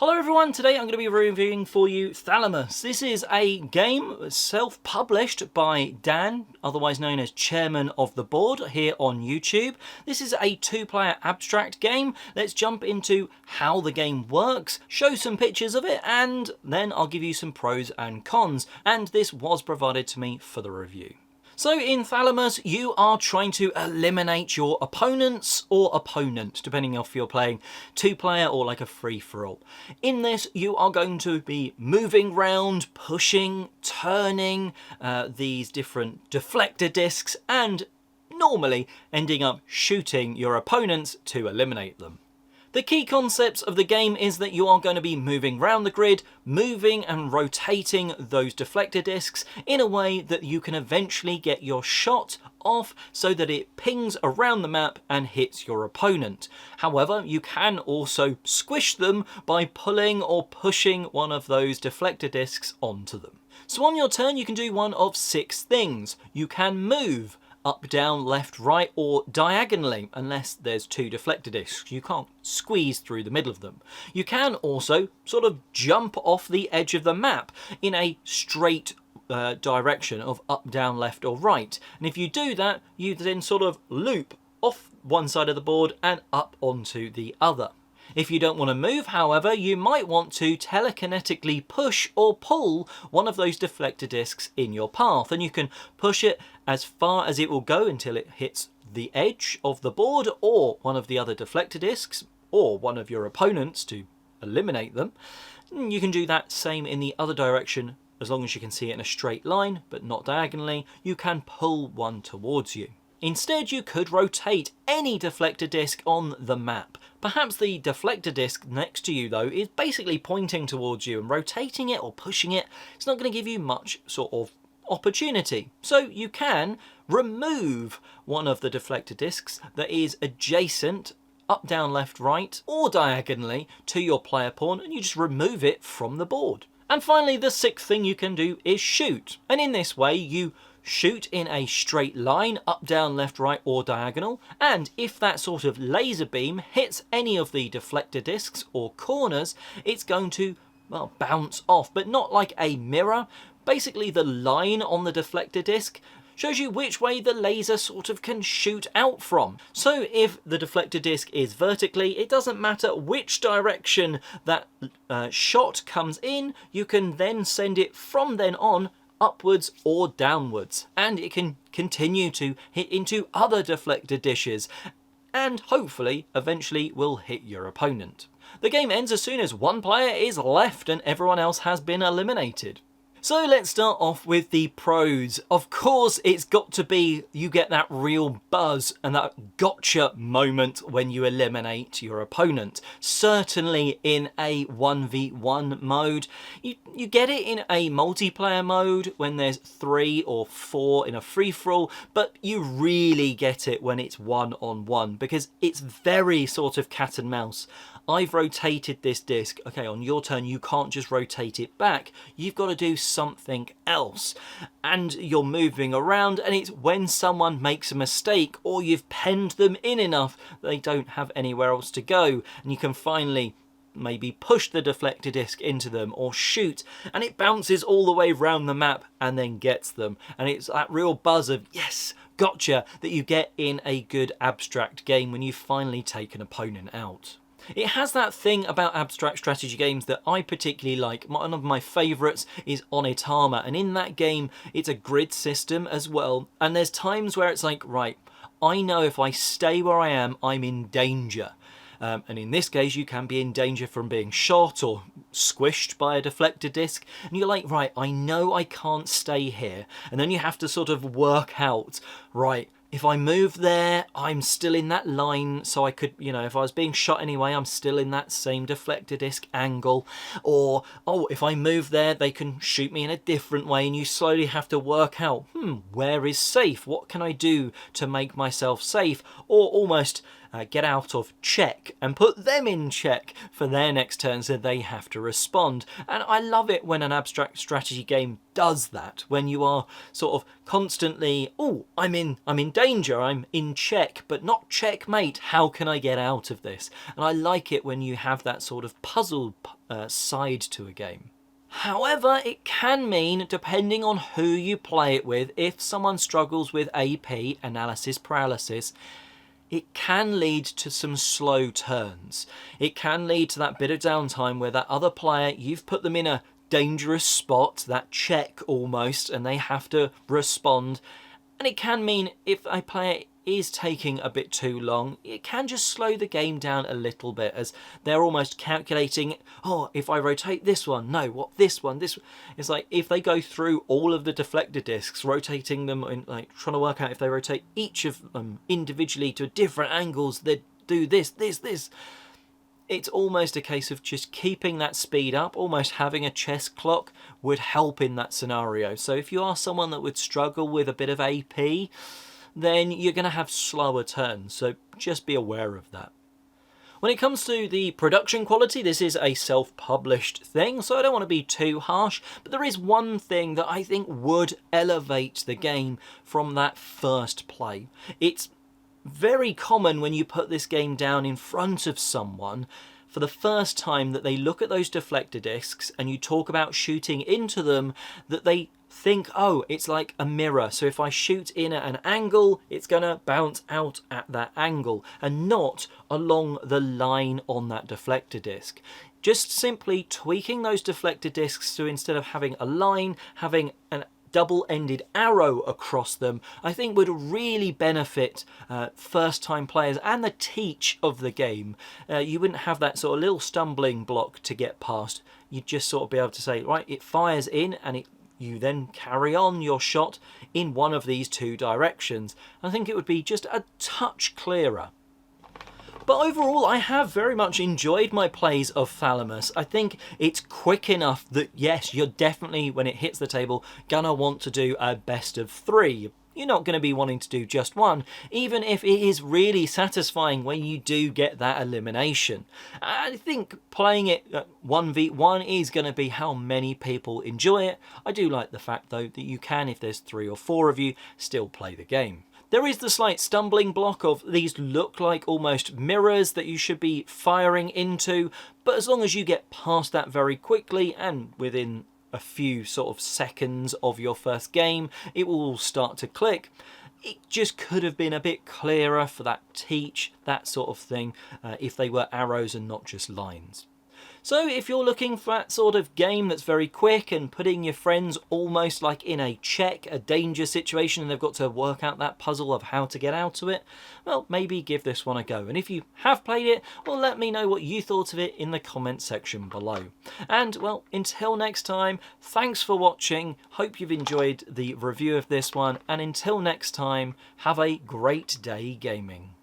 Hello everyone, today I'm going to be reviewing for you Thalamus. This is a game self-published by Dan, otherwise known as Chairman of the Board, here on YouTube. This is a two-player abstract game. Let's jump into how the game works, show some pictures of it, and then I'll give you some pros and cons. And this was provided to me for the review. So in Thalamus, you are trying to eliminate your opponents or opponent, depending if you're playing two-player or like a free-for-all. In this, you are going to be moving round, pushing, turning these different deflector discs, and normally ending up shooting your opponents to eliminate them. The key concepts of the game is that you are going to be moving around the grid, moving and rotating those deflector discs in a way that you can eventually get your shot off so that it pings around the map and hits your opponent. However, you can also squish them by pulling or pushing one of those deflector discs onto them. So on your turn, you can do one of 6 things. You can move up, down, left, right, or diagonally, unless there's 2 deflector discs. You can't squeeze through the middle of them. You can also sort of jump off the edge of the map in a straight direction of up, down, left, or right. And if you do that, you then sort of loop off one side of the board and up onto the other. If you don't want to move, however, you might want to telekinetically push or pull one of those deflector discs in your path, and you can push it as far as it will go until it hits the edge of the board or one of the other deflector discs or one of your opponents to eliminate them. You can do that same in the other direction as long as you can see it in a straight line but not diagonally. You can pull one towards you. Instead, you could rotate any deflector disc on the map. Perhaps the deflector disc next to you, though, is basically pointing towards you, and rotating it or pushing it, it's not going to give you much sort of opportunity. So you can remove one of the deflector discs that is adjacent, up, down, left, right, or diagonally to your player pawn, and you just remove it from the board. And finally, the 6th thing you can do is shoot. And in this way, you shoot in a straight line, up, down, left, right, or diagonal, and if that sort of laser beam hits any of the deflector discs or corners, it's going to, well, bounce off, but not like a mirror. Basically, the line on the deflector disc shows you which way the laser sort of can shoot out from. So if the deflector disc is vertically, it doesn't matter which direction that shot comes in, you can then send it from then on upwards or downwards, and it can continue to hit into other deflector dishes and hopefully eventually will hit your opponent. The game ends as soon as one player is left and everyone else has been eliminated. So let's start off with the pros. Of course, it's got to be you get that real buzz and that gotcha moment when you eliminate your opponent. Certainly in a 1v1 mode. You get it in a multiplayer mode when there's 3 or 4 in a free-for-all, but you really get it when it's one-on-one because it's very sort of cat and mouse. I've rotated this disc. Okay, on your turn, you can't just rotate it back. You've got to do something else. And you're moving around, and it's when someone makes a mistake or you've penned them in enough they don't have anywhere else to go. And you can finally maybe push the deflector disc into them or shoot, and it bounces all the way around the map and then gets them. And it's that real buzz of, yes, gotcha, that you get in a good abstract game when you finally take an opponent out. It has that thing about abstract strategy games that I particularly like. One of my favourites is Onitama, and in that game it's a grid system as well, and there's times where it's like, right, I know if I stay where I am, I'm in danger. And in this case, you can be in danger from being shot or squished by a deflector disc. And you're like, right, I know I can't stay here. And then you have to sort of work out, right, if I move there, I'm still in that line, so I could, you know, if I was being shot anyway, I'm still in that same deflector disc angle. Or, oh, if I move there, they can shoot me in a different way, and you slowly have to work out, where is safe? What can I do to make myself safe? Or almost get out of check and put them in check for their next turn, so they have to respond. And I love it when an abstract strategy game does that, when you are sort of constantly, oh, I'm in danger, I'm in check, but not checkmate. How can I get out of this? And I like it when you have that sort of puzzle side to a game. However, it can mean, depending on who you play it with, if someone struggles with AP, analysis paralysis, it can lead to some slow turns. It can lead to that bit of downtime where that other player, you've put them in a dangerous spot, that check almost, and they have to respond. And it can mean if a player is taking a bit too long, it can just slow the game down a little bit, as they're almost calculating, oh, if I rotate this one, no, what, this one. It's like if they go through all of the deflector discs, rotating them, and like trying to work out if they rotate each of them individually to different angles, they do this. It's almost a case of just keeping that speed up, almost having a chess clock would help in that scenario. So if you are someone that would struggle with a bit of AP, then you're going to have slower turns, so just be aware of that. When it comes to the production quality, this is a self-published thing, so I don't want to be too harsh, but there is one thing that I think would elevate the game from that first play. It's very common when you put this game down in front of someone for the first time that they look at those deflector discs and you talk about shooting into them, that they think, oh, it's like a mirror, so if I shoot in at an angle, it's gonna bounce out at that angle and not along the line on that deflector disc. Just simply tweaking those deflector discs to, instead of having a line, having an double-ended arrow across them, I think would really benefit first-time players and the teach of the game. You wouldn't have that sort of little stumbling block to get past. You'd just sort of be able to say, right, it fires in, and you then carry on your shot in one of these two directions. I think it would be just a touch clearer. But overall, I have very much enjoyed my plays of Thalamus. I think it's quick enough that, yes, you're definitely, when it hits the table, gonna want to do a best of 3. You're not going to be wanting to do just one, even if it is really satisfying when you do get that elimination. I think playing it 1v1 is going to be how many people enjoy it. I do like the fact, though, that you can, if there's 3 or 4 of you, still play the game. There is the slight stumbling block of these look like almost mirrors that you should be firing into, but as long as you get past that very quickly and within a few sort of seconds of your first game, it will all start to click. It just could have been a bit clearer for that teach, that sort of thing, if they were arrows and not just lines. So if you're looking for that sort of game that's very quick and putting your friends almost like in a check, a danger situation, and they've got to work out that puzzle of how to get out of it, well, maybe give this one a go. And if you have played it, well, let me know what you thought of it in the comment section below. And, well, until next time, thanks for watching. Hope you've enjoyed the review of this one. And until next time, have a great day gaming.